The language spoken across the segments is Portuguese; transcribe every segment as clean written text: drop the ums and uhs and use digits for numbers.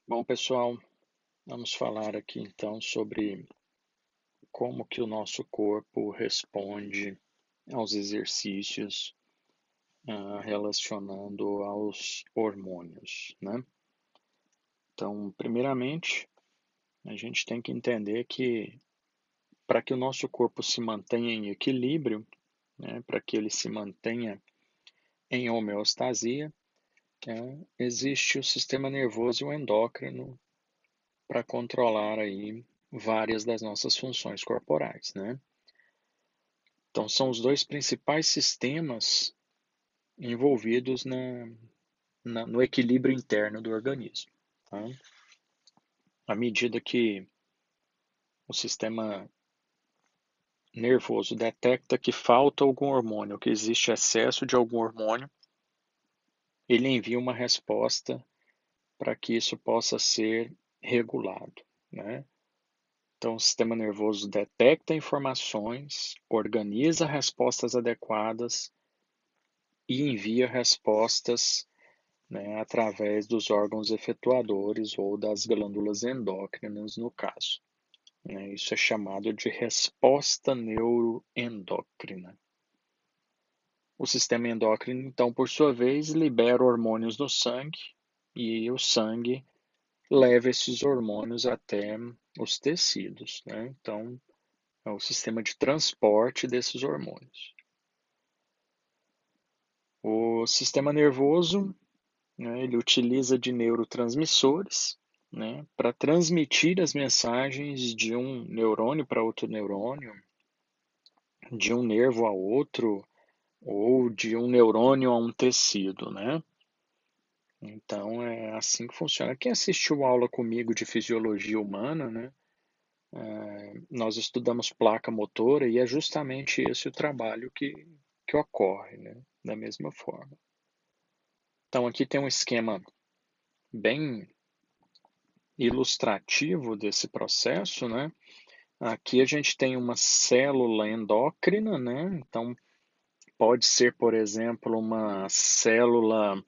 Bom, pessoal, vamos falar aqui então sobre como que o nosso corpo responde aos exercícios, relacionando aos hormônios, né? Então, primeiramente, a gente tem que entender que para que o nosso corpo se mantenha em equilíbrio, né, para que ele se mantenha em homeostasia, existe o sistema nervoso e o endócrino para controlar aí várias das nossas funções corporais, né? Então, são os dois principais sistemas envolvidos no equilíbrio interno do organismo. Tá? À medida que o sistema nervoso detecta que falta algum hormônio, que existe excesso de algum hormônio, ele envia uma resposta para que isso possa ser regulado. Né? Então, o sistema nervoso detecta informações, organiza respostas adequadas e envia respostas, né, através dos órgãos efetuadores ou das glândulas endócrinas, no caso. Né? Isso é chamado de resposta neuroendócrina. O sistema endócrino, então, por sua vez, libera hormônios no sangue e o sangue leva esses hormônios até os tecidos. Né? Então, é o sistema de transporte desses hormônios. O sistema nervoso, né, ele utiliza de neurotransmissores, né, para transmitir as mensagens de um neurônio para outro neurônio, de um nervo a outro, ou de um neurônio a um tecido, né? Então é assim que funciona. Quem assistiu aula comigo de fisiologia humana, né? Nós estudamos placa motora e é justamente esse o trabalho que ocorre, né? Da mesma forma. Então aqui tem um esquema bem ilustrativo desse processo, né? Aqui a gente tem uma célula endócrina, né? Então pode ser, por exemplo, uma célula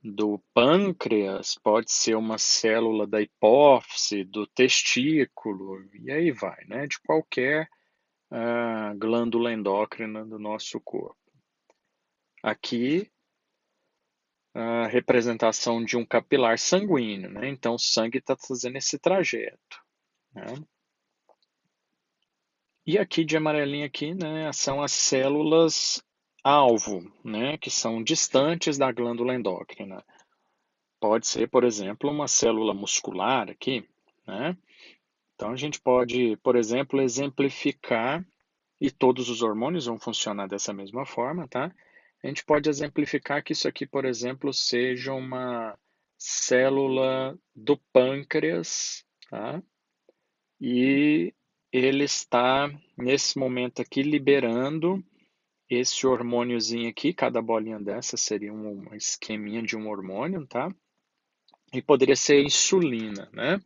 do pâncreas, pode ser uma célula da hipófise, do testículo, e aí vai, né? De qualquer glândula endócrina do nosso corpo. Aqui a representação de um capilar sanguíneo, né? Então o sangue está fazendo esse trajeto. Né? E aqui de amarelinho aqui, né, são as células alvo, né, que são distantes da glândula endócrina. Pode ser, por exemplo, uma célula muscular aqui, né? Então a gente pode, por exemplo, exemplificar, e todos os hormônios vão funcionar dessa mesma forma, tá? A gente pode exemplificar que isso aqui, por exemplo, seja uma célula do pâncreas, tá? E ele está, nesse momento aqui, liberando esse hormôniozinho aqui. Cada bolinha dessa seria um esqueminha de um hormônio, tá? E poderia ser insulina, né?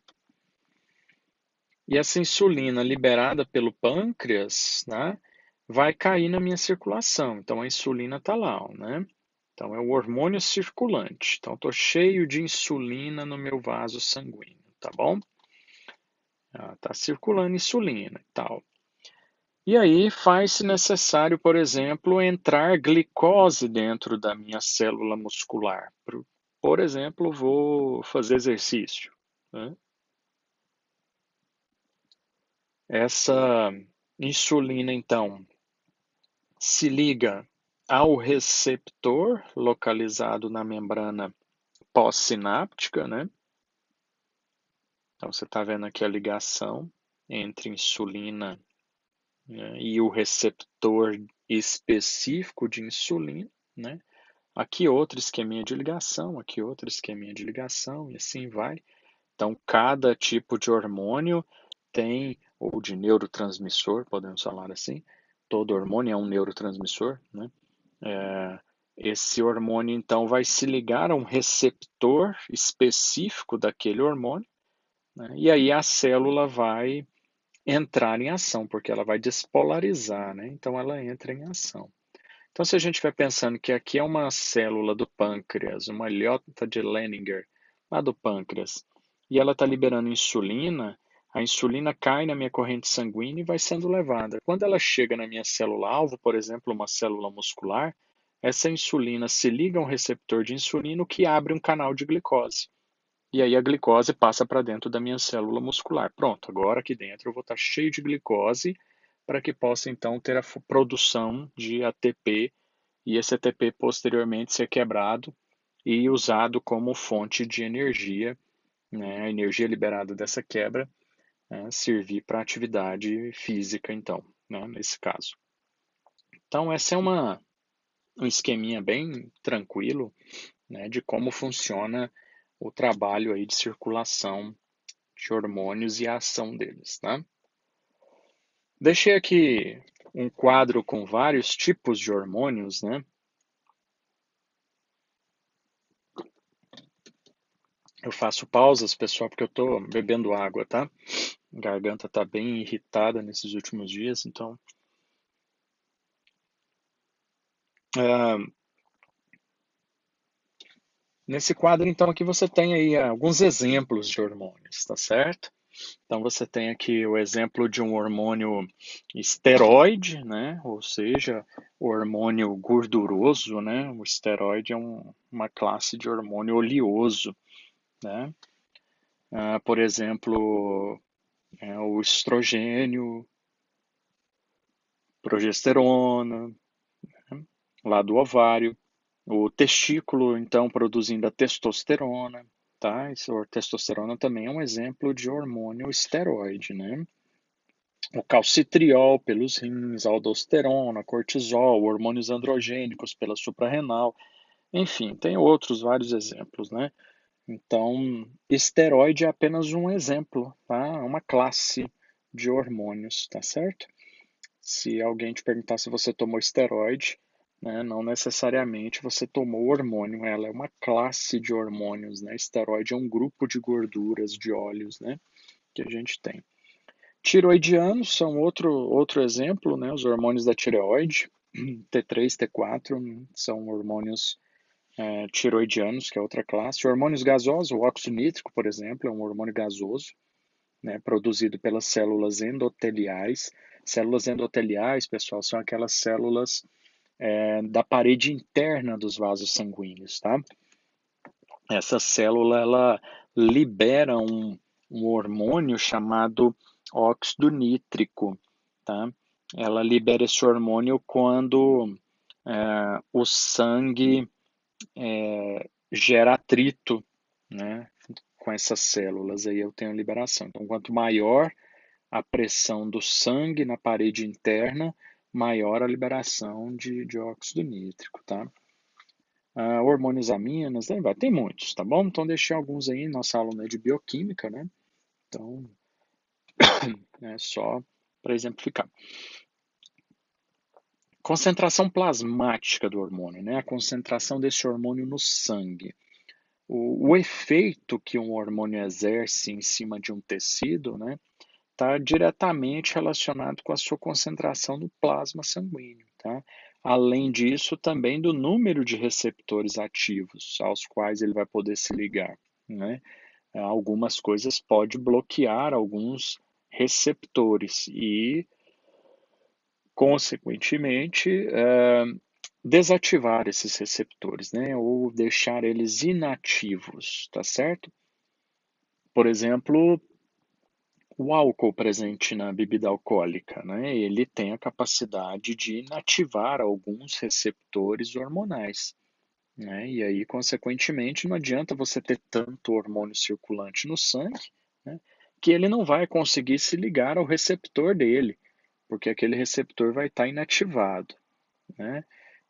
E essa insulina liberada pelo pâncreas, né, vai cair na minha circulação. Então a insulina está lá, ó, né? Então é o hormônio circulante. Então estou cheio de insulina no meu vaso sanguíneo, tá bom? Está circulando insulina e tal. E aí faz-se necessário, por exemplo, entrar glicose dentro da minha célula muscular. Por exemplo, vou fazer exercício. Né? Essa insulina, então, se liga ao receptor localizado na membrana pós-sináptica, né? Então você está vendo aqui a ligação entre insulina, né, e o receptor específico de insulina, né? Aqui outro esqueminha de ligação, aqui outro esqueminha de ligação, e assim vai. Então, cada tipo de hormônio tem, ou de neurotransmissor, podemos falar assim, todo hormônio é um neurotransmissor, né? Esse hormônio, então, vai se ligar a um receptor específico daquele hormônio, né? E aí a célula vai entrar em ação, porque ela vai despolarizar, né? Então, ela entra em ação. Então, se a gente vai pensando que aqui é uma célula do pâncreas, uma ilhota de Leninger, lá do pâncreas, e ela está liberando insulina, a insulina cai na minha corrente sanguínea e vai sendo levada. Quando ela chega na minha célula-alvo, por exemplo, uma célula muscular, essa insulina se liga a um receptor de insulina, o que abre um canal de glicose. E aí a glicose passa para dentro da minha célula muscular. Pronto, agora aqui dentro eu vou estar cheio de glicose para que possa então ter a produção de ATP e esse ATP posteriormente ser quebrado e usado como fonte de energia, né, a energia liberada dessa quebra, né, servir para atividade física, então, né, nesse caso. Então, essa é um esqueminha bem tranquilo, né, de como funciona o trabalho aí de circulação de hormônios e a ação deles, tá? Deixei aqui um quadro com vários tipos de hormônios, né? Eu faço pausas, pessoal, porque eu estou bebendo água, tá? A garganta está bem irritada nesses últimos dias, então. ah, Nesse quadro, então, aqui você tem aí alguns exemplos de hormônios, tá certo? Então você tem aqui o exemplo de um hormônio esteroide, né? Ou seja, o hormônio gorduroso, né? O esteroide é uma classe de hormônio oleoso, né? Por exemplo, o estrogênio, progesterona, né? Lá do ovário, o testículo, então, produzindo a testosterona, tá? A testosterona também é um exemplo de hormônio esteroide, né? O calcitriol pelos rins, a aldosterona, cortisol, hormônios androgênicos pela suprarrenal, enfim, tem outros vários exemplos, né? Então, esteroide é apenas um exemplo, tá? É uma classe de hormônios, tá certo? Se alguém te perguntar se você tomou esteroide, né, não necessariamente você tomou hormônio, ela é uma classe de hormônios, né? Esteroide é um grupo de gorduras, de óleos, né, que a gente tem. Tiroidianos são outro exemplo, né? Os hormônios da tireoide, T3, T4, são hormônios tiroidianos, que é outra classe. Hormônios gasosos, o óxido nítrico, por exemplo, é um hormônio gasoso, né? Produzido pelas células endoteliais. Células endoteliais, pessoal, são aquelas células da parede interna dos vasos sanguíneos, tá? Essa célula, ela libera um hormônio chamado óxido nítrico, tá? Ela libera esse hormônio quando o sangue gera atrito, né, com essas células, aí eu tenho liberação. Então, quanto maior a pressão do sangue na parede interna, maior a liberação de óxido nítrico, tá? Hormônios aminas, tem muitos, tá bom? Então, deixei alguns aí, nossa aula é de bioquímica, né? Então, é só para exemplificar. Concentração plasmática do hormônio, né? A concentração desse hormônio no sangue. O efeito que um hormônio exerce em cima de um tecido, né, está diretamente relacionado com a sua concentração no plasma sanguíneo, tá? Além disso, também do número de receptores ativos aos quais ele vai poder se ligar, né? Algumas coisas pode bloquear alguns receptores e, consequentemente, desativar esses receptores, né? Ou deixar eles inativos, tá certo? Por exemplo, o álcool presente na bebida alcoólica, né? Ele tem a capacidade de inativar alguns receptores hormonais, né? E aí, consequentemente, não adianta você ter tanto hormônio circulante no sangue, né, que ele não vai conseguir se ligar ao receptor dele, porque aquele receptor vai estar inativado, né?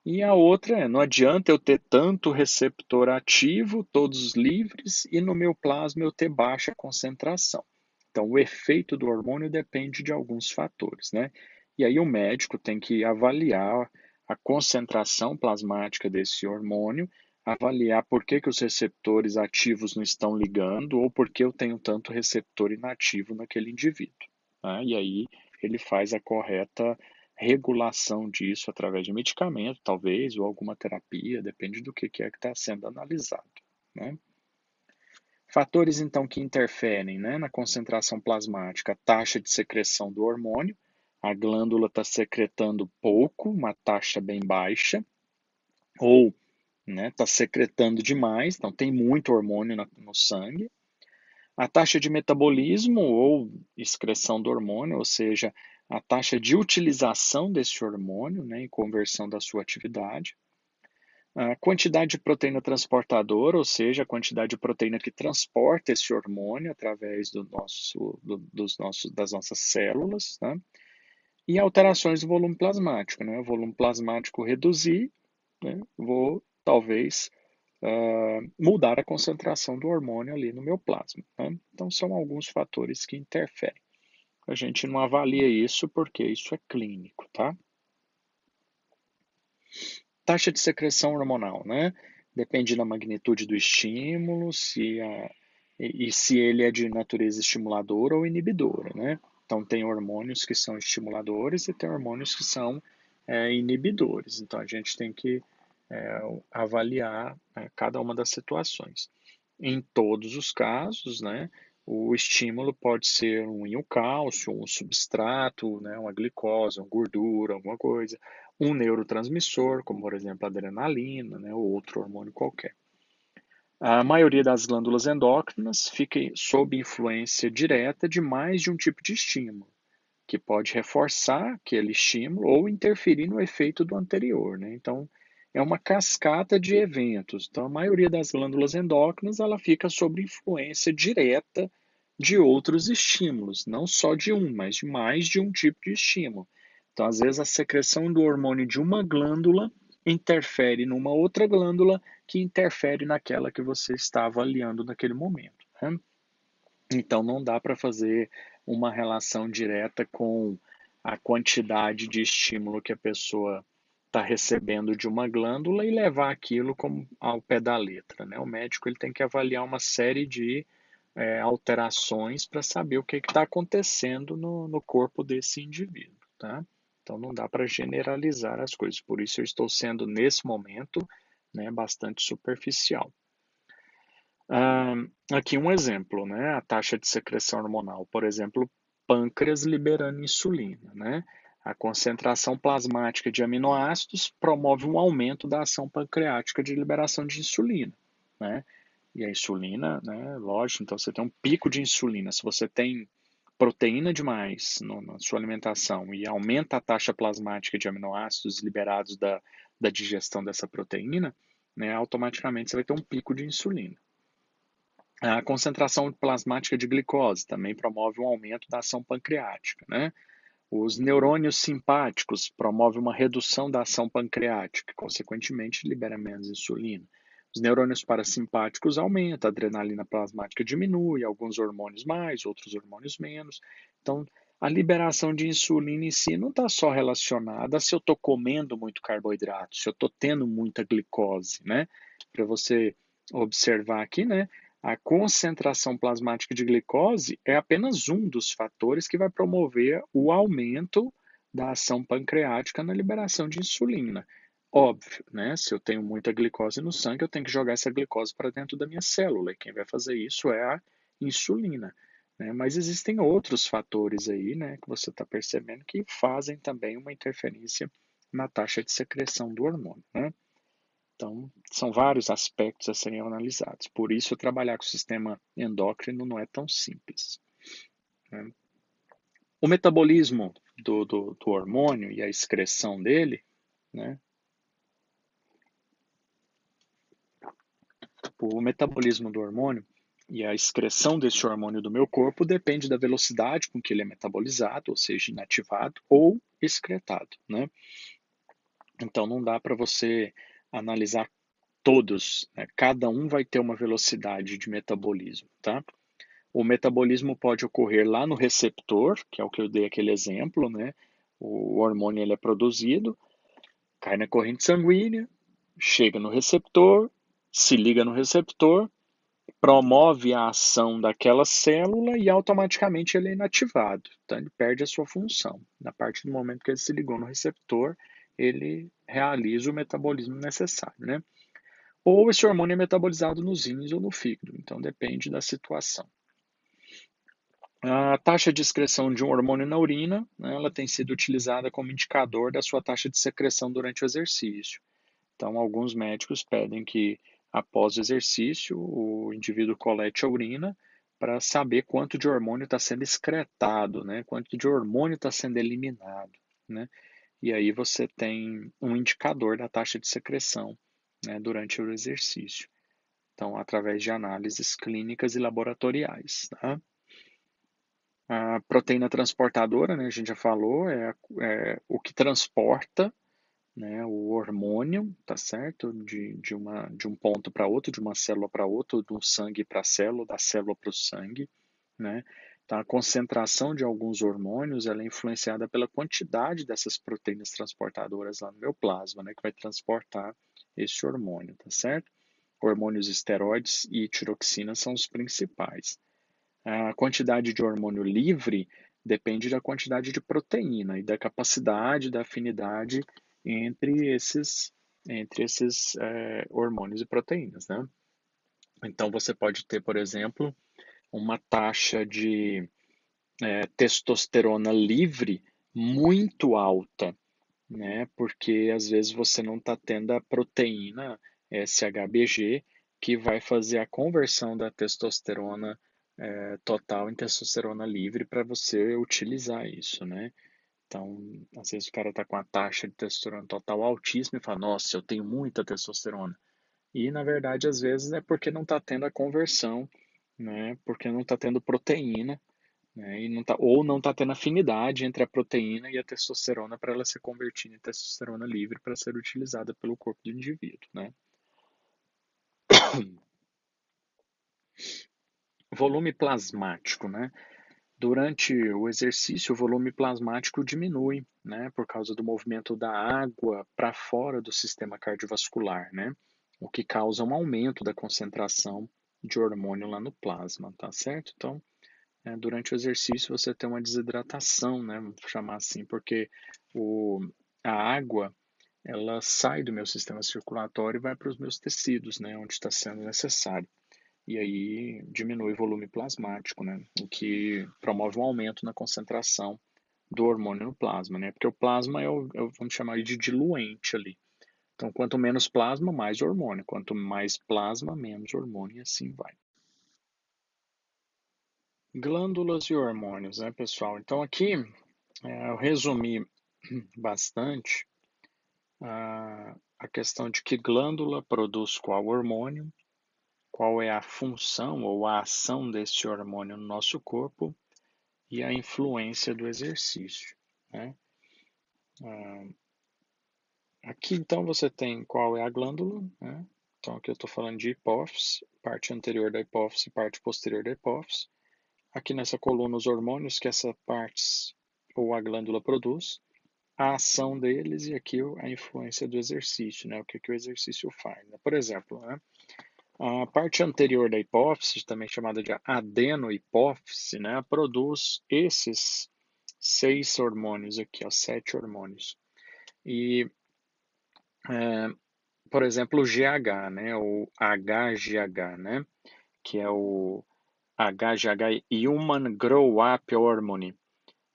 E a outra é, não adianta eu ter tanto receptor ativo, todos livres, e no meu plasma eu ter baixa concentração. Então, o efeito do hormônio depende de alguns fatores, né? E aí o médico tem que avaliar a concentração plasmática desse hormônio, avaliar por que os receptores ativos não estão ligando ou por que eu tenho tanto receptor inativo naquele indivíduo, né? E aí ele faz a correta regulação disso através de medicamento, talvez, ou alguma terapia, depende do que é que está sendo analisado, né? Fatores, então, que interferem, né, na concentração plasmática, a taxa de secreção do hormônio, a glândula está secretando pouco, uma taxa bem baixa, ou está secretando demais, então tem muito hormônio no sangue. A taxa de metabolismo ou excreção do hormônio, ou seja, a taxa de utilização desse hormônio, né, em conversão da sua atividade. A quantidade de proteína transportadora, ou seja, a quantidade de proteína que transporta esse hormônio através das nossas células, né? E alterações do volume plasmático, né? O volume plasmático reduzir, né? Vou talvez mudar a concentração do hormônio ali no meu plasma, né? Então são alguns fatores que interferem. A gente não avalia isso porque isso é clínico, tá? Taxa de secreção hormonal, né? Depende da magnitude do estímulo, e se ele é de natureza estimuladora ou inibidora, né? Então, tem hormônios que são estimuladores e tem hormônios que são inibidores. Então, a gente tem que avaliar cada uma das situações. Em todos os casos, né, o estímulo pode ser um íon cálcio, um substrato, né, uma glicose, uma gordura, alguma coisa, um neurotransmissor, como por exemplo a adrenalina, né, ou outro hormônio qualquer. A maioria das glândulas endócrinas fica sob influência direta de mais de um tipo de estímulo, que pode reforçar aquele estímulo ou interferir no efeito do anterior, né? Então, é uma cascata de eventos. Então, a maioria das glândulas endócrinas ela fica sob influência direta de outros estímulos, não só de um, mas de mais de um tipo de estímulo. Então, às vezes, a secreção do hormônio de uma glândula interfere numa outra glândula que interfere naquela que você está avaliando naquele momento, né? Então, não dá para fazer uma relação direta com a quantidade de estímulo que a pessoa está recebendo de uma glândula e levar aquilo como ao pé da letra, né? O médico ele tem que avaliar uma série de alterações para saber o que está acontecendo no corpo desse indivíduo, tá? Então, não dá para generalizar as coisas. Por isso, eu estou sendo, nesse momento, né, bastante superficial. Aqui um exemplo, né? A taxa de secreção hormonal, por exemplo, pâncreas liberando insulina, né? A concentração plasmática de aminoácidos promove um aumento da ação pancreática de liberação de insulina, né? E a insulina, né? Lógico, então você tem um pico de insulina. Se você tem proteína demais na sua alimentação e aumenta a taxa plasmática de aminoácidos liberados da digestão dessa proteína, né? Automaticamente você vai ter um pico de insulina. A concentração plasmática de glicose também promove um aumento da ação pancreática, né? Os neurônios simpáticos promovem uma redução da ação pancreática, consequentemente libera menos insulina. Os neurônios parasimpáticos aumentam, a adrenalina plasmática diminui, alguns hormônios mais, outros hormônios menos. Então, a liberação de insulina em si não está só relacionada a se eu estou comendo muito carboidrato, se eu estou tendo muita glicose, né? Para você observar aqui, né? A concentração plasmática de glicose é apenas um dos fatores que vai promover o aumento da ação pancreática na liberação de insulina. Óbvio, né? Se eu tenho muita glicose no sangue, eu tenho que jogar essa glicose para dentro da minha célula, e quem vai fazer isso é a insulina, né? Mas existem outros fatores aí, né, que você está percebendo que fazem também uma interferência na taxa de secreção do hormônio, né? Então, são vários aspectos a serem analisados. Por isso, trabalhar com o sistema endócrino não é tão simples, né? O metabolismo do hormônio e a excreção dele, né? O metabolismo do hormônio e a excreção desse hormônio do meu corpo depende da velocidade com que ele é metabolizado, ou seja, inativado ou excretado, né? Então, não dá para você analisar todos, né? Cada um vai ter uma velocidade de metabolismo, tá? O metabolismo pode ocorrer lá no receptor, que é o que eu dei aquele exemplo, né? O hormônio ele é produzido, cai na corrente sanguínea, chega no receptor, se liga no receptor, promove a ação daquela célula e automaticamente ele é inativado. Então ele perde a sua função. Na partir do momento que ele se ligou no receptor, ele realiza o metabolismo necessário, né? ou esse hormônio é metabolizado nos rins ou no fígado, então depende da situação. A taxa de excreção de um hormônio na urina, né, ela tem sido utilizada como indicador da sua taxa de secreção durante o exercício. Então, alguns médicos pedem que, após o exercício, o indivíduo colete a urina para saber quanto de hormônio está sendo excretado, né? Quanto de hormônio está sendo eliminado, né? E aí você tem um indicador da taxa de secreção, né, durante o exercício. Então, através de análises clínicas e laboratoriais. Tá? A proteína transportadora, né, a gente já falou, é o que transporta, né, o hormônio, tá certo? De um ponto para outro, de uma célula para outra, do sangue para a célula, da célula para o sangue, né? Então, a concentração de alguns hormônios ela é influenciada pela quantidade dessas proteínas transportadoras lá no meu plasma, né, que vai transportar esse hormônio, tá certo? Hormônios esteroides e tiroxina são os principais. A quantidade de hormônio livre depende da quantidade de proteína e da capacidade, da afinidade entre esses hormônios e proteínas, né? Então você pode ter, por exemplo, uma taxa de testosterona livre muito alta, né? Porque às vezes você não está tendo a proteína SHBG que vai fazer a conversão da testosterona total em testosterona livre para você utilizar isso, né? Então, às vezes o cara está com a taxa de testosterona total altíssima e fala, nossa, eu tenho muita testosterona. E na verdade, às vezes é porque não está tendo a conversão, né? Porque não está tendo proteína, né? E não tá, ou não está tendo afinidade entre a proteína e a testosterona para ela ser convertida em testosterona livre para ser utilizada pelo corpo do indivíduo, né? Volume plasmático, né? Durante o exercício, o volume plasmático diminui, né, por causa do movimento da água para fora do sistema cardiovascular, né, o que causa um aumento da concentração de hormônio lá no plasma, tá certo? Então, durante o exercício você tem uma desidratação, né, vamos chamar assim, porque o, a água ela sai do meu sistema circulatório e vai para os meus tecidos, né, onde está sendo necessário. E aí diminui o volume plasmático, né? O que promove um aumento na concentração do hormônio no plasma, né? Porque o plasma vamos chamar de diluente ali. Então, quanto menos plasma, mais hormônio. Quanto mais plasma, menos hormônio, e assim vai. Glândulas e hormônios, né, pessoal? Então, aqui eu resumi bastante a questão de que glândula produz qual hormônio, qual é a função ou a ação desse hormônio no nosso corpo e a influência do exercício, né? Aqui então você tem qual é a glândula, né? Então aqui eu estou falando de hipófise, parte anterior da hipófise, parte posterior da hipófise. Aqui nessa coluna os hormônios que essa parte ou a glândula produz, a ação deles e aqui a influência do exercício, né? O que o exercício faz, né? Por exemplo, né? A parte anterior da hipófise, também chamada de adenohipófise, né? Produz esses 6 hormônios aqui, ó, 7 hormônios. E, por exemplo, o GH, né, o HGH, né, que é o HGH Human Grow Up Hormone,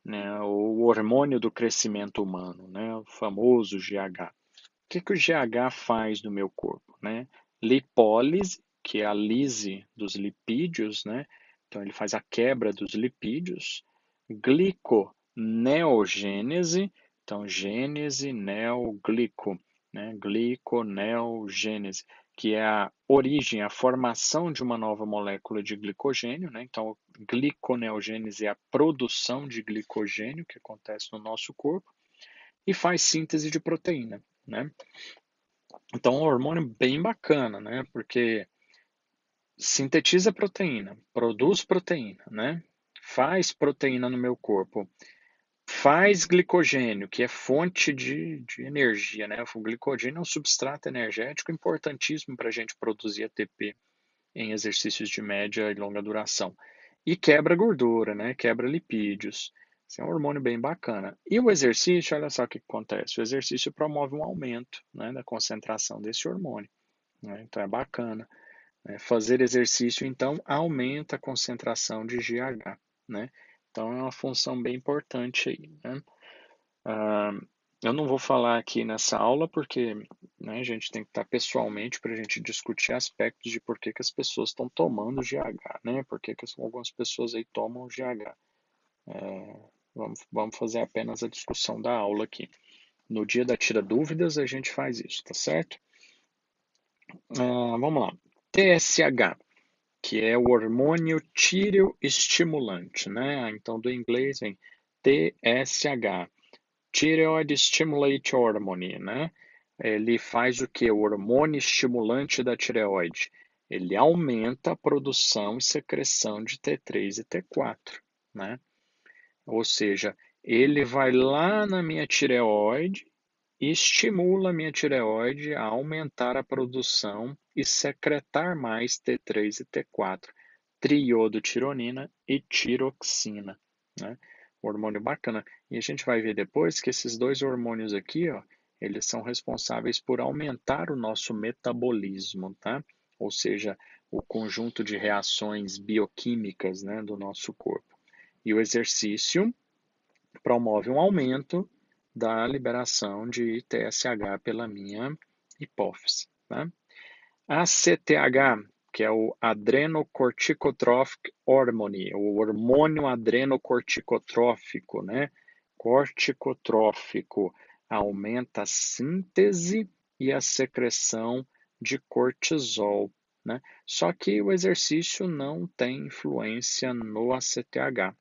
né, o hormônio do crescimento humano, né, o famoso GH. O que o GH faz no meu corpo, né? Lipólise, que é a lise dos lipídios, né? Então ele faz a quebra dos lipídios. Gliconeogênese, então gênese, neoglico, né? Gliconeogênese, que é a origem, a formação de uma nova molécula de glicogênio, né? Então gliconeogênese é a produção de glicogênio que acontece no nosso corpo e faz síntese de proteína, né? Então, é um hormônio bem bacana, né? Porque sintetiza proteína, produz proteína, né? Faz proteína no meu corpo, faz glicogênio, que é fonte de energia, né? O glicogênio é um substrato energético importantíssimo para a gente produzir ATP em exercícios de média e longa duração. E quebra gordura, né? Quebra lipídios. Esse é um hormônio bem bacana. E o exercício, olha só o que acontece. O exercício promove um aumento, né, da concentração desse hormônio. né? Então é bacana, né? Fazer exercício, então, aumenta a concentração de GH, né? Então é uma função bem importante aí, né? Ah, eu não vou falar aqui nessa aula porque, né, a gente tem que estar pessoalmente para a gente discutir aspectos de por que que as pessoas estão tomando GH, né? Por que que algumas pessoas aí tomam GH. Vamos fazer apenas a discussão da aula aqui. No dia da tira dúvidas a gente faz isso, tá certo? Vamos lá. TSH, que é o hormônio tireoestimulante, né? Então do inglês vem TSH, Thyroid Stimulate Hormone, né? Ele faz o que? O hormônio estimulante da tireoide. Ele aumenta a produção e secreção de T3 e T4, né? Ou seja, ele vai lá na minha tireoide e estimula a minha tireoide a aumentar a produção e secretar mais T3 e T4, triiodotironina e tiroxina, né? Hormônio bacana. E a gente vai ver depois que esses dois hormônios aqui, ó, eles são responsáveis por aumentar o nosso metabolismo, tá? Ou seja, o conjunto de reações bioquímicas, né, do nosso corpo. E o exercício promove um aumento da liberação de TSH pela minha hipófise, tá? ACTH, que é o Adrenocorticotropic Hormone, o hormônio adrenocorticotrófico, né? Corticotrófico aumenta a síntese e a secreção de cortisol, né? Só que o exercício não tem influência no ACTH,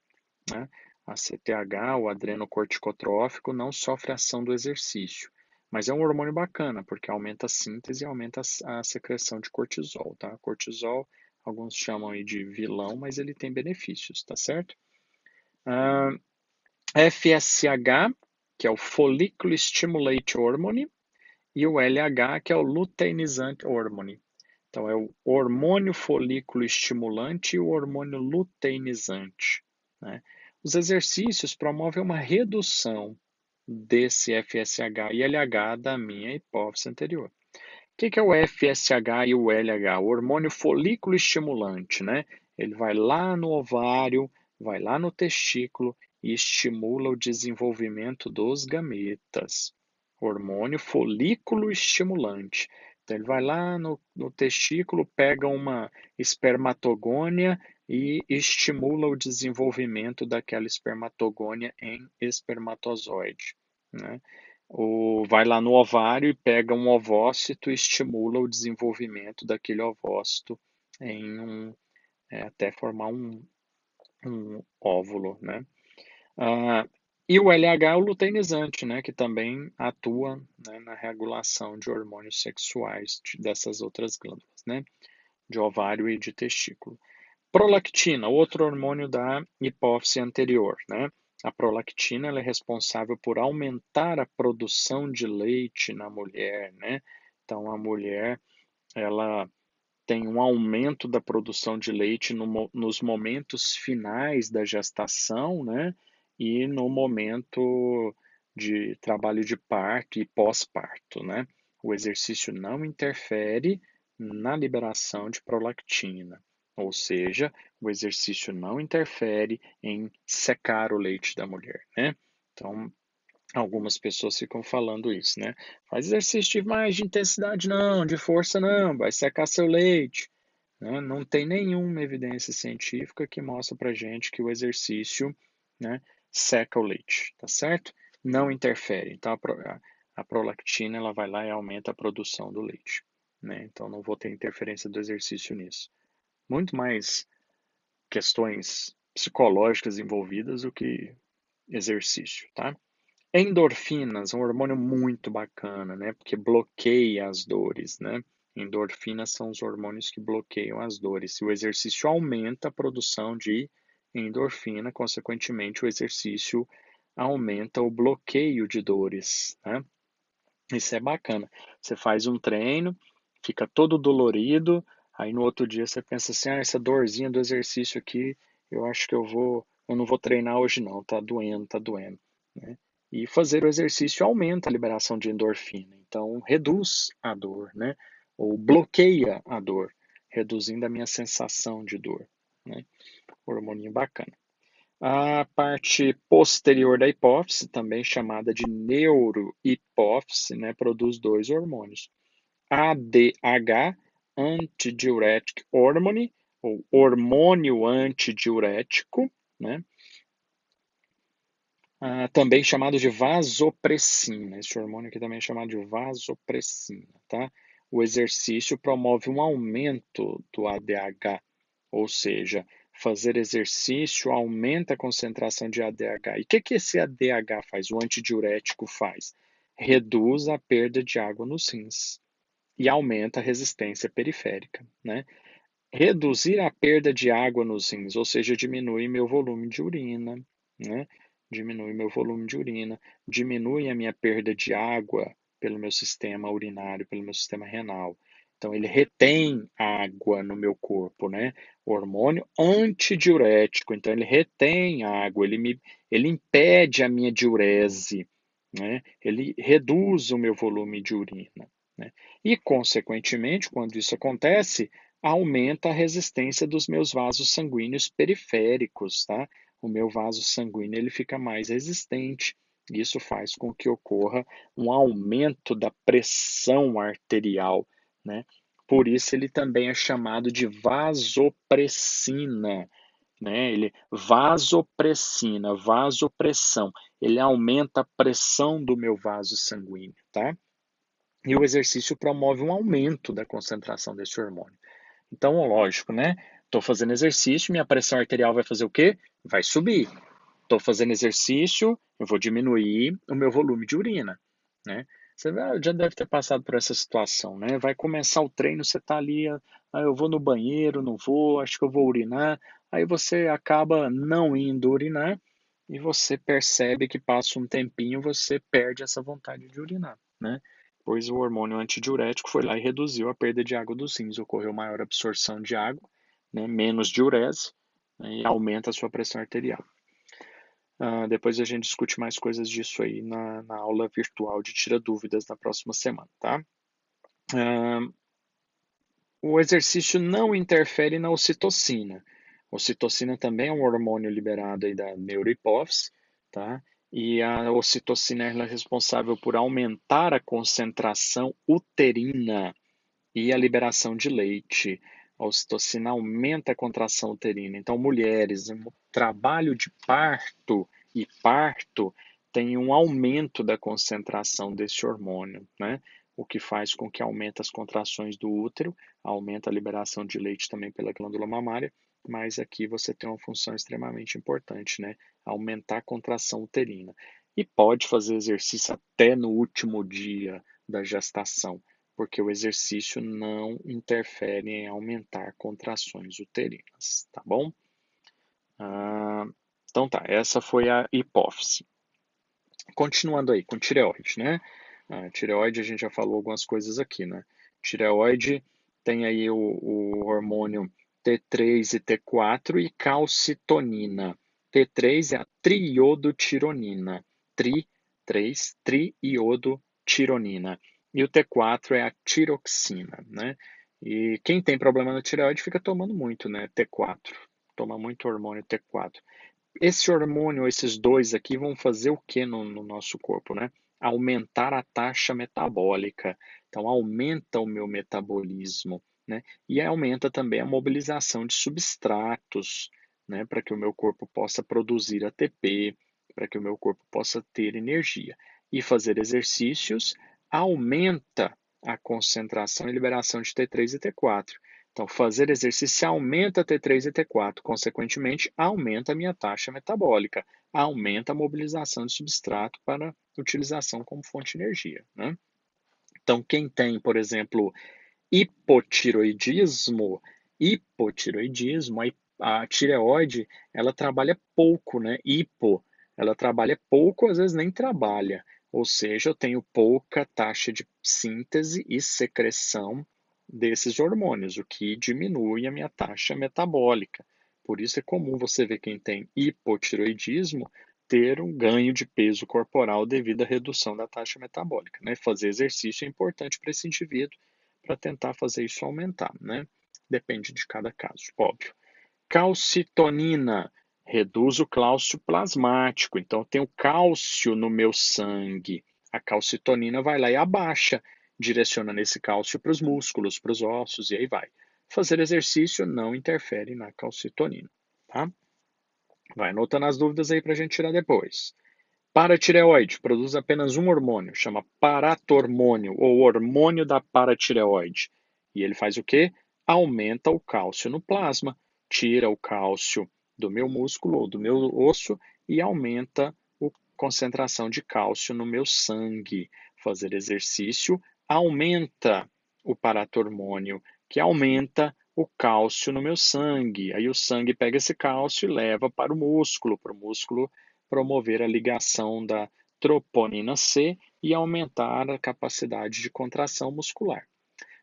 né? A CTH, o adrenocorticotrófico, não sofre ação do exercício, mas é um hormônio bacana, porque aumenta a síntese e aumenta a secreção de cortisol, tá? Cortisol, alguns chamam aí de vilão, mas ele tem benefícios, tá certo? Ah, FSH, que é o Follicle Stimulate Hormone, e o LH, que é o Luteinizante Hormone. Então, é o hormônio folículo estimulante e o hormônio luteinizante, né? Os exercícios promovem uma redução desse FSH e LH da minha hipófise anterior. O que é o FSH e o LH? O hormônio folículo estimulante, né? Ele vai lá no ovário, vai lá no testículo e estimula o desenvolvimento dos gametas. Hormônio folículo estimulante. Então, ele vai lá no testículo, pega uma espermatogônia e estimula o desenvolvimento daquela espermatogônia em espermatozoide, né? Ou vai lá no ovário e pega um ovócito e estimula o desenvolvimento daquele ovócito em até formar um óvulo, né? Ah, e o LH é o luteinizante, né, que também atua, né, na regulação de hormônios sexuais dessas outras glândulas, né, de ovário e de testículo. Prolactina, outro hormônio da hipófise anterior, né? A prolactina ela é responsável por aumentar a produção de leite na mulher, né? Então a mulher ela tem um aumento da produção de leite nos momentos finais da gestação, né? E no momento de trabalho de parto e pós-parto, né? O exercício não interfere na liberação de prolactina, ou seja, o exercício não interfere em secar o leite da mulher, né? Então, algumas pessoas ficam falando isso, né? Faz exercício de mais de intensidade não, de força não, vai secar seu leite, né? Não tem nenhuma evidência científica que mostra pra gente que o exercício, né, seca o leite, tá certo? Não interfere. Então a prolactina ela vai lá e aumenta a produção do leite, né? Então não vou ter interferência do exercício nisso. Muito mais questões psicológicas envolvidas do que exercício, tá? Endorfinas, um hormônio muito bacana, né? Porque bloqueia as dores, né? Endorfinas são os hormônios que bloqueiam as dores. Se o exercício aumenta a produção de endorfina, consequentemente, o exercício aumenta o bloqueio de dores, né? Isso é bacana. Você faz um treino, fica todo dolorido, aí no outro dia você pensa assim, essa dorzinha do exercício aqui, eu acho que eu não vou treinar hoje não, tá doendo, né? E fazer o exercício aumenta a liberação de endorfina, então reduz a dor, né? ou bloqueia a dor, reduzindo a minha sensação de dor, né? Hormônio bacana. A parte posterior da hipófise, também chamada de neurohipófise, né, produz dois hormônios. ADH, Antidiuretic Hormone, ou hormônio antidiurético, né? Também chamado de vasopressina. Esse hormônio aqui também é chamado de vasopressina, tá? O exercício promove um aumento do ADH, ou seja, fazer exercício aumenta a concentração de ADH. E o que esse ADH faz? O antidiurético faz? Reduz a perda de água nos rins e aumenta a resistência periférica, né? Reduzir a perda de água nos rins, ou seja, diminui meu volume de urina, né? Diminui meu volume de urina, diminui a minha perda de água pelo meu sistema urinário, pelo meu sistema renal. Então, ele retém água no meu corpo, né? Hormônio antidiurético, então ele retém água, ele impede a minha diurese, né? Ele reduz o meu volume de urina, né? E, consequentemente, quando isso acontece, aumenta a resistência dos meus vasos sanguíneos periféricos, tá? O meu vaso sanguíneo ele fica mais resistente. Isso faz com que ocorra um aumento da pressão arterial, né? Por isso ele também é chamado de vasopressina, né? Ele vasopressina, vasopressão. Ele aumenta a pressão do meu vaso sanguíneo, tá? E o exercício promove um aumento da concentração desse hormônio. Então, lógico, né? Estou fazendo exercício, minha pressão arterial vai fazer o quê? Vai subir. Estou fazendo exercício, eu vou diminuir o meu volume de urina, né? Você já deve ter passado por essa situação, né? Vai começar o treino, você está ali, eu vou no banheiro, não vou, acho que eu vou urinar. Aí você acaba não indo urinar e você percebe que passa um tempinho, você perde essa vontade de urinar, né? Pois o hormônio antidiurético foi lá e reduziu a perda de água dos rins, ocorreu maior absorção de água, né? Menos diurese, né? E aumenta a sua pressão arterial. Depois a gente discute mais coisas disso aí na aula virtual de Tira Dúvidas na próxima semana, tá? O exercício não interfere na ocitocina. A ocitocina também é um hormônio liberado aí da neurohipófise, tá? E a ocitocina é responsável por aumentar a concentração uterina e a liberação de leite. A ocitocina aumenta a contração uterina. Então, mulheres, o trabalho de parto e parto tem um aumento da concentração desse hormônio, né? O que faz com que aumente as contrações do útero, aumenta a liberação de leite também pela glândula mamária, mas aqui você tem uma função extremamente importante, né? Aumentar a contração uterina. E pode fazer exercício até no último dia da gestação, porque o exercício não interfere em aumentar contrações uterinas, tá bom? Então tá, essa foi a hipófise. Continuando aí com tireoide, né? Tireoide a gente já falou algumas coisas aqui, né? Tireoide tem aí o hormônio T3 e T4 e calcitonina. T3 é a triiodotironina. 3, triiodotironina. E o T4 é a tiroxina, né? E quem tem problema na tireoide fica tomando muito, né? T4. Toma muito hormônio T4. Esse hormônio, esses dois aqui, vão fazer o que no nosso corpo, né? Aumentar a taxa metabólica. Então, aumenta o meu metabolismo, né? E aumenta também a mobilização de substratos, né? Para que o meu corpo possa produzir ATP, para que o meu corpo possa ter energia. E fazer exercícios aumenta a concentração e liberação de T3 e T4. Então, fazer exercício aumenta T3 e T4, consequentemente, aumenta a minha taxa metabólica, aumenta a mobilização de substrato para utilização como fonte de energia, né? Então, quem tem, por exemplo, hipotiroidismo, a tireoide, ela trabalha pouco, né? Ela trabalha pouco, às vezes nem trabalha. Ou seja, eu tenho pouca taxa de síntese e secreção desses hormônios, o que diminui a minha taxa metabólica. Por isso é comum você ver quem tem hipotiroidismo ter um ganho de peso corporal devido à redução da taxa metabólica, né? Fazer exercício é importante para esse indivíduo, para tentar fazer isso aumentar, né? Depende de cada caso, óbvio. Calcitonina reduz o cálcio plasmático. Então, eu tenho cálcio no meu sangue. A calcitonina vai lá e abaixa, direcionando esse cálcio para os músculos, para os ossos, e aí vai. Fazer exercício não interfere na calcitonina, tá? Vai anotando as dúvidas aí para a gente tirar depois. Paratireoide produz apenas um hormônio, chama paratormônio, ou hormônio da paratireoide. E ele faz o quê? Aumenta o cálcio no plasma, tira o cálcio do meu músculo ou do meu osso e aumenta a concentração de cálcio no meu sangue. Fazer exercício aumenta o paratormônio, que aumenta o cálcio no meu sangue. Aí o sangue pega esse cálcio e leva para o músculo promover a ligação da troponina C e aumentar a capacidade de contração muscular.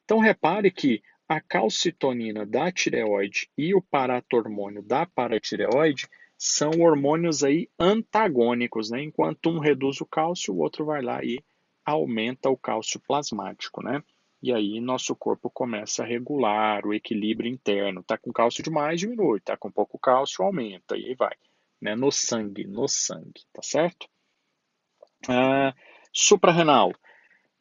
Então, repare que a calcitonina da tireoide e o paratormônio da paratireoide são hormônios aí antagônicos, né? Enquanto um reduz o cálcio, o outro vai lá e aumenta o cálcio plasmático, né? E aí nosso corpo começa a regular o equilíbrio interno. Tá com cálcio demais, diminui. Tá com pouco cálcio, aumenta. E aí vai, né? No sangue, tá certo? Ah, suprarrenal,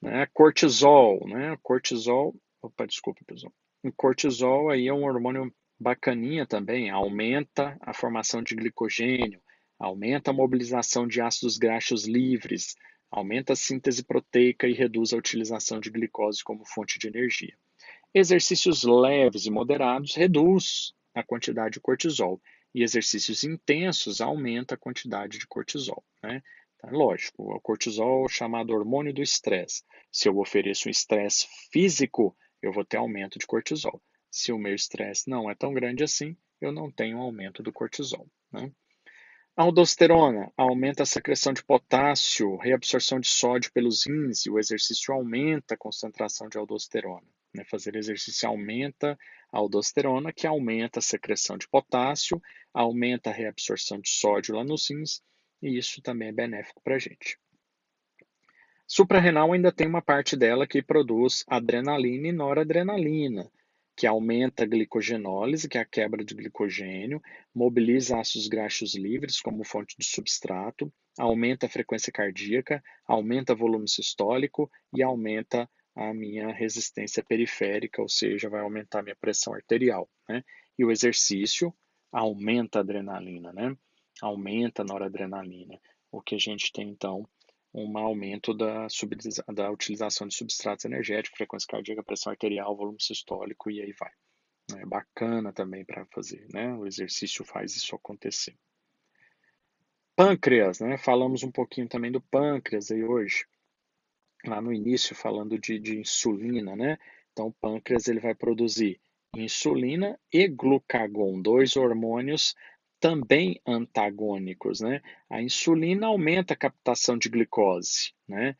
né? Cortisol, né? Cortisol, opa, desculpa, pessoal. O cortisol aí é um hormônio bacaninha também, aumenta a formação de glicogênio, aumenta a mobilização de ácidos graxos livres, aumenta a síntese proteica e reduz a utilização de glicose como fonte de energia. Exercícios leves e moderados reduz a quantidade de cortisol e exercícios intensos aumenta a quantidade de cortisol, né? Então, lógico, o cortisol é chamado hormônio do estresse. Se eu ofereço um estresse físico, eu vou ter aumento de cortisol. Se o meu estresse não é tão grande assim, eu não tenho aumento do cortisol, né? Aldosterona aumenta a secreção de potássio, reabsorção de sódio pelos rins, e o exercício aumenta a concentração de aldosterona, né? Fazer exercício aumenta a aldosterona, que aumenta a secreção de potássio, aumenta a reabsorção de sódio lá nos rins, e isso também é benéfico para a gente. Suprarrenal ainda tem uma parte dela que produz adrenalina e noradrenalina, que aumenta a glicogenólise, que é a quebra de glicogênio, mobiliza ácidos graxos livres como fonte de substrato, aumenta a frequência cardíaca, aumenta o volume sistólico e aumenta a minha resistência periférica, ou seja, vai aumentar a minha pressão arterial, né? E o exercício aumenta a adrenalina, né? Aumenta a noradrenalina. O que a gente tem então um aumento da utilização de substratos energéticos, frequência cardíaca, pressão arterial, volume sistólico e aí vai. É bacana também para fazer, né? O exercício faz isso acontecer. Pâncreas, né? Falamos um pouquinho também do pâncreas aí hoje, lá no início falando de insulina, né? Então o pâncreas ele vai produzir insulina e glucagon, dois hormônios também antagônicos, né? A insulina aumenta a captação de glicose, né?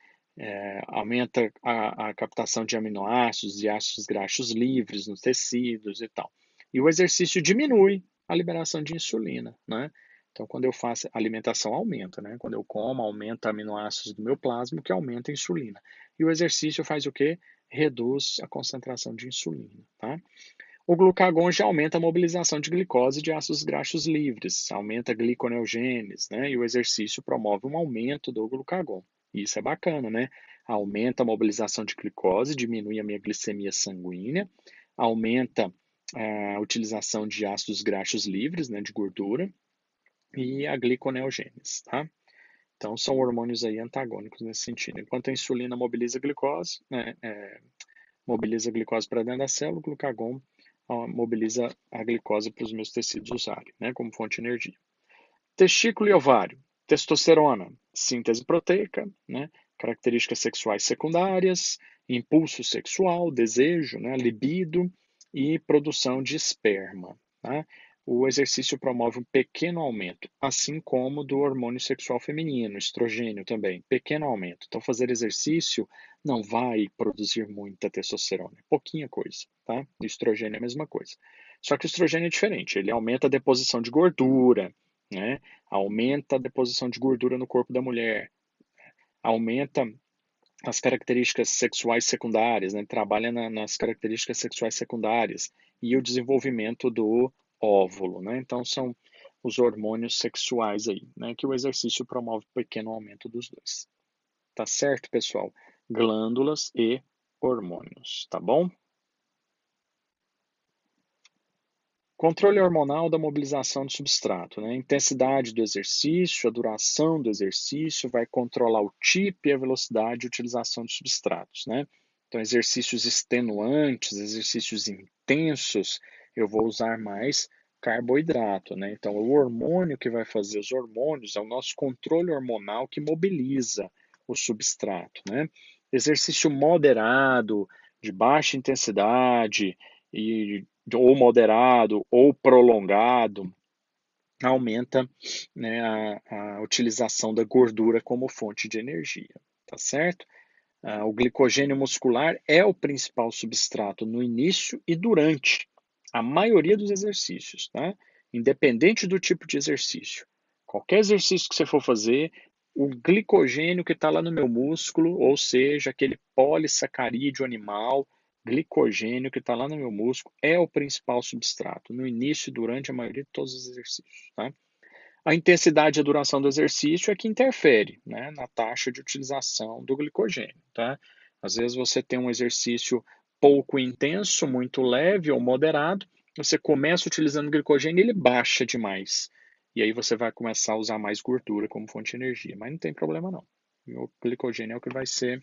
Aumenta a captação de aminoácidos e ácidos graxos livres nos tecidos e tal. E o exercício diminui a liberação de insulina, né? Então, quando eu faço, a alimentação aumenta, né? Quando eu como, aumenta aminoácidos do meu plasma, que aumenta a insulina. E o exercício faz o quê? Reduz a concentração de insulina, tá? O glucagon já aumenta a mobilização de glicose e de ácidos graxos livres, aumenta a gliconeogênese, né? E o exercício promove um aumento do glucagon. Isso é bacana, né? Aumenta a mobilização de glicose, diminui a minha glicemia sanguínea, aumenta a utilização de ácidos graxos livres, né, de gordura, e a gliconeogênese, tá? Então, são hormônios aí antagônicos nesse sentido. Enquanto a insulina mobiliza a glicose, né, mobiliza a glicose para dentro da célula, o glucagon mobiliza a glicose para os meus tecidos usarem, né, como fonte de energia. Testículo e ovário. Testosterona, síntese proteica, né, características sexuais secundárias, impulso sexual, desejo, né, libido e produção de esperma. Tá? O exercício promove um pequeno aumento, assim como do hormônio sexual feminino, estrogênio também, pequeno aumento. Então, fazer exercício não vai produzir muita testosterona, pouquinha coisa, tá? O estrogênio é a mesma coisa. Só que o estrogênio é diferente, ele aumenta a deposição de gordura, né? Aumenta a deposição de gordura no corpo da mulher, aumenta as características sexuais secundárias, né? Trabalha nas características sexuais secundárias e o desenvolvimento do óvulo, né? Então são os hormônios sexuais aí, né? Que o exercício promove um pequeno aumento dos dois. Tá certo, pessoal? Glândulas e hormônios, tá bom? Controle hormonal da mobilização do substrato, né? A intensidade do exercício, a duração do exercício, vai controlar o tipo e a velocidade de utilização de substratos, né? Então, exercícios extenuantes, exercícios intensos, eu vou usar mais carboidrato, né? Então, o hormônio que vai fazer os hormônios é o nosso controle hormonal que mobiliza o substrato, né? Exercício moderado, de baixa intensidade, e ou moderado ou prolongado, aumenta, né, a utilização da gordura como fonte de energia, tá certo? O glicogênio muscular é o principal substrato no início e durante a maioria dos exercícios, tá? Independente do tipo de exercício. Qualquer exercício que você for fazer, o glicogênio que está lá no meu músculo, ou seja, aquele polissacarídeo animal, glicogênio que está lá no meu músculo, é o principal substrato no início e durante a maioria de todos os exercícios, tá? A intensidade e a duração do exercício é que interfere, né, na taxa de utilização do glicogênio, tá? Às vezes você tem um exercício pouco intenso, muito leve ou moderado, você começa utilizando glicogênio e ele baixa demais. E aí você vai começar a usar mais gordura como fonte de energia, mas não tem problema não. O glicogênio é o que vai ser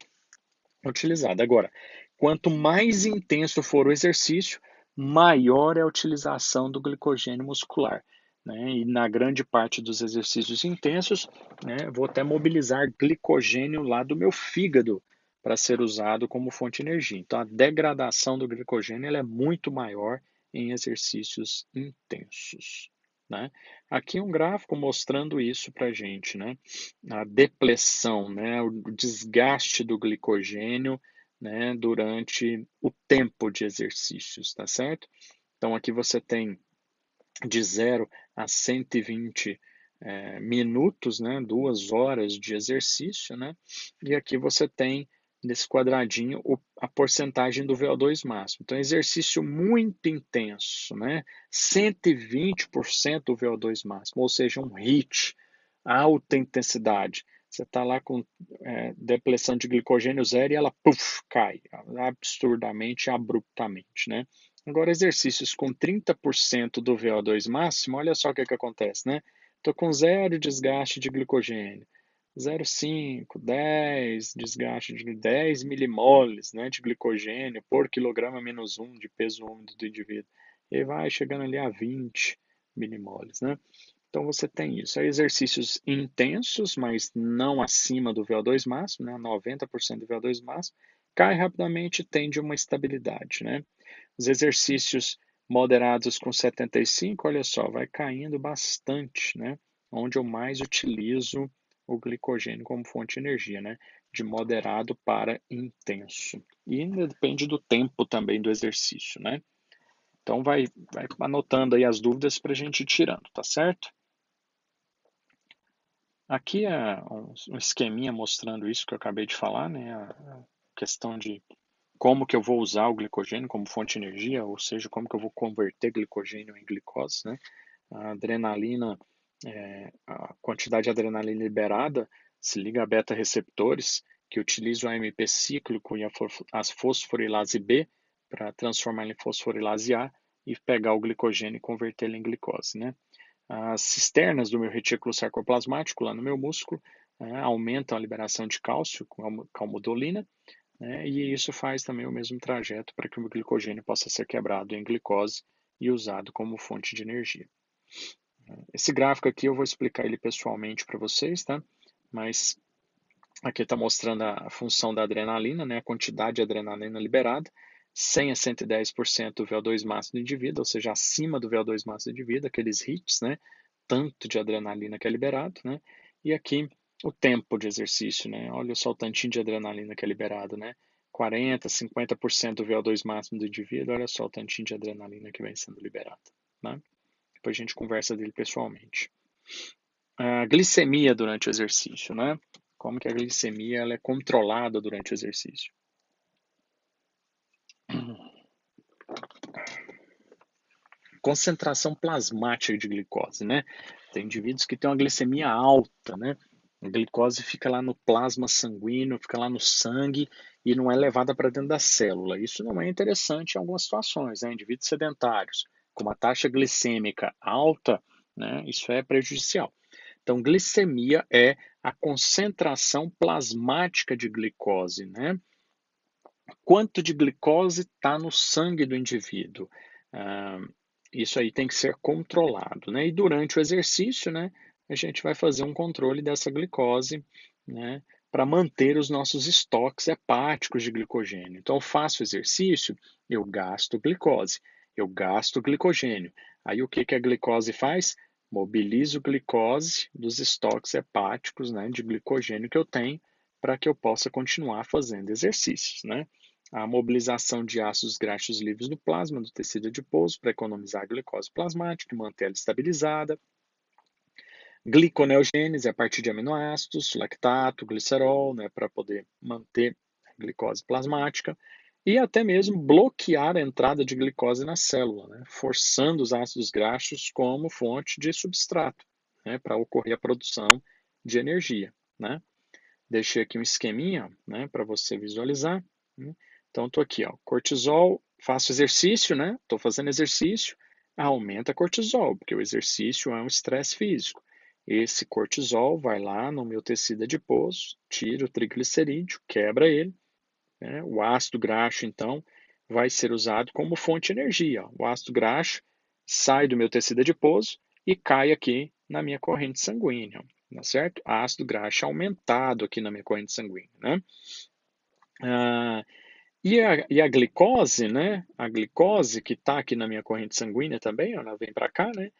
utilizado. Agora, quanto mais intenso for o exercício, maior é a utilização do glicogênio muscular. Né? E na grande parte dos exercícios intensos, né, vou até mobilizar glicogênio lá do meu fígado para ser usado como fonte de energia. Então, a degradação do glicogênio ela é muito maior em exercícios intensos. Né? Aqui um gráfico mostrando isso para a gente, né? A depressão, né? O desgaste do glicogênio, né? Durante o tempo de exercícios, tá certo? Então aqui você tem de 0 a 120 minutos, né? 2 horas de exercício, né? E aqui você tem nesse quadradinho a porcentagem do VO2 máximo. Então, exercício muito intenso, né? 120% do VO2 máximo, ou seja, um HIIT, alta intensidade. Você está lá com depleção de glicogênio zero e ela puff, cai absurdamente, abruptamente, né? Agora, exercícios com 30% do VO2 máximo, olha só o que acontece, né? Estou com zero desgaste de glicogênio, 0,5, 10, desgaste de 10 milimoles, né, de glicogênio por quilograma menos 1 de peso úmido do indivíduo. E vai chegando ali a 20 milimoles, né? Então você tem isso. Aí exercícios intensos, mas não acima do VO2 máximo, né? 90% do VO2 máximo, cai rapidamente e tende uma estabilidade, né? Os exercícios moderados com 75, olha só, vai caindo bastante, né? Onde eu mais utilizo o glicogênio como fonte de energia, né? De moderado para intenso. E ainda depende do tempo também do exercício, né? Então vai anotando aí as dúvidas para a gente ir tirando, tá certo? Aqui é um esqueminha mostrando isso que eu acabei de falar, né? A questão de como que eu vou usar o glicogênio como fonte de energia, ou seja, como que eu vou converter glicogênio em glicose, né? A adrenalina, a quantidade de adrenalina liberada se liga a beta-receptores que utilizam o AMP cíclico e a fosforilase B para transformar em fosforilase A e pegar o glicogênio e convertê-lo em glicose, né? As cisternas do meu retículo sarcoplasmático, lá no meu músculo, aumentam a liberação de cálcio com a calmodulina, né, e isso faz também o mesmo trajeto para que o glicogênio possa ser quebrado em glicose e usado como fonte de energia. Esse gráfico aqui eu vou explicar ele pessoalmente para vocês, tá? Mas aqui está mostrando a função da adrenalina, né, a quantidade de adrenalina liberada, 100 a 110% do VO2 máximo do indivíduo, ou seja, acima do VO2 máximo do indivíduo, aqueles hits, né, tanto de adrenalina que é liberado, né, e aqui o tempo de exercício, né, olha só o tantinho de adrenalina que é liberado, né, 40, 50% do VO2 máximo do indivíduo, olha só o tantinho de adrenalina que vem sendo liberado, né, depois a gente conversa dele pessoalmente. A glicemia durante o exercício, né, como que a glicemia ela é controlada durante o exercício. Concentração plasmática de glicose, né? Tem indivíduos que têm uma glicemia alta, né? A glicose fica lá no plasma sanguíneo, fica lá no sangue e não é levada para dentro da célula. Isso não é interessante em algumas situações, né? Indivíduos sedentários com uma taxa glicêmica alta, né? Isso é prejudicial. Então, glicemia é a concentração plasmática de glicose, né? Quanto de glicose está no sangue do indivíduo? Ah, isso aí tem que ser controlado, né? E durante o exercício, né, a gente vai fazer um controle dessa glicose, né, para manter os nossos estoques hepáticos de glicogênio. Então, eu faço exercício, eu gasto glicose, eu gasto glicogênio. Aí, o que que a glicose faz? Mobilizo glicose dos estoques hepáticos, né, de glicogênio que eu tenho para que eu possa continuar fazendo exercícios, né? A mobilização de ácidos graxos livres no plasma do tecido adiposo para economizar a glicose plasmática e manter ela estabilizada. Gliconeogênese a partir de aminoácidos, lactato, glicerol, né, para poder manter a glicose plasmática. E até mesmo bloquear a entrada de glicose na célula, né, forçando os ácidos graxos como fonte de substrato, né, para ocorrer a produção de energia, né. Deixei aqui um esqueminha, né, para você visualizar, né. Então, estou aqui, ó, cortisol, faço exercício, né? Estou fazendo exercício, aumenta cortisol, porque o exercício é um estresse físico. Esse cortisol vai lá no meu tecido adiposo, tira o triglicerídeo, quebra ele, né? O ácido graxo, então, vai ser usado como fonte de energia. O ácido graxo sai do meu tecido adiposo e cai aqui na minha corrente sanguínea, tá certo? Ácido graxo aumentado aqui na minha corrente sanguínea, né? Ah, e a glicose, né? A glicose que está aqui na minha corrente sanguínea também, ela vem para cá, né?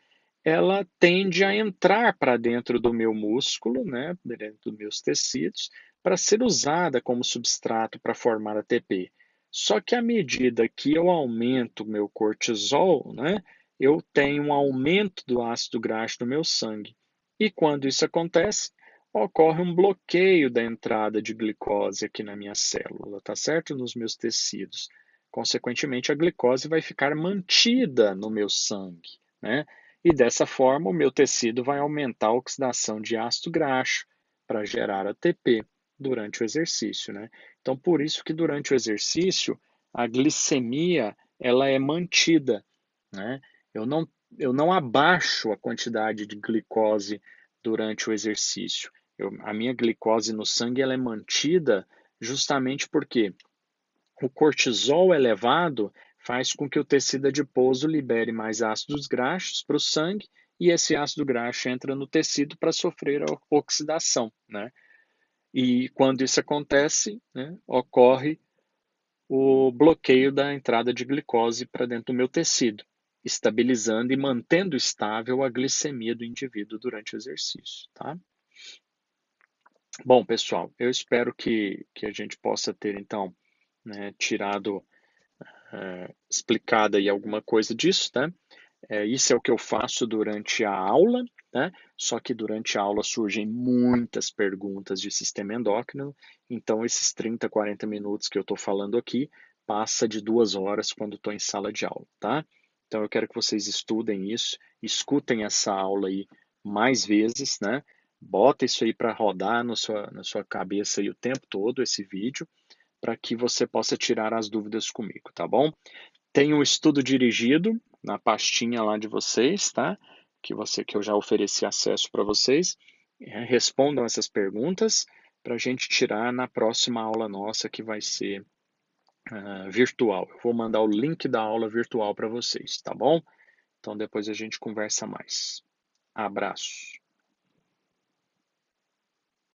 Ela tende a entrar para dentro do meu músculo, né? Dentro dos meus tecidos, para ser usada como substrato para formar ATP. Só que à medida que eu aumento o meu cortisol, né? Eu tenho um aumento do ácido graxo no meu sangue. E quando isso acontece, ocorre um bloqueio da entrada de glicose aqui na minha célula, tá certo? Nos meus tecidos. Consequentemente, a glicose vai ficar mantida no meu sangue, né? E dessa forma, o meu tecido vai aumentar a oxidação de ácido graxo para gerar ATP durante o exercício, né? Então, por isso que durante o exercício, a glicemia ela é mantida, né? Eu não, eu não abaixo a quantidade de glicose durante o exercício. A minha glicose no sangue ela é mantida justamente porque o cortisol elevado faz com que o tecido adiposo libere mais ácidos graxos para o sangue e esse ácido graxo entra no tecido para sofrer a oxidação, né? E quando isso acontece, né, ocorre o bloqueio da entrada de glicose para dentro do meu tecido, estabilizando e mantendo estável a glicemia do indivíduo durante o exercício, tá? Bom, pessoal, eu espero que a gente possa ter, então, né, tirado, explicado aí alguma coisa disso, né? Isso é o que eu faço durante a aula, né? Só que durante a aula surgem muitas perguntas de sistema endócrino, então esses 30, 40 minutos que eu estou falando aqui passa de 2 horas quando estou em sala de aula, tá? Então eu quero que vocês estudem isso, escutem essa aula aí mais vezes, né? Bota isso aí para rodar na sua cabeça aí o tempo todo, esse vídeo, para que você possa tirar as dúvidas comigo, tá bom? Tem um estudo dirigido na pastinha lá de vocês, tá? Que eu já ofereci acesso para vocês. Respondam essas perguntas para a gente tirar na próxima aula nossa, que vai ser virtual. Eu vou mandar o link da aula virtual para vocês, tá bom? Então depois a gente conversa mais. Abraço.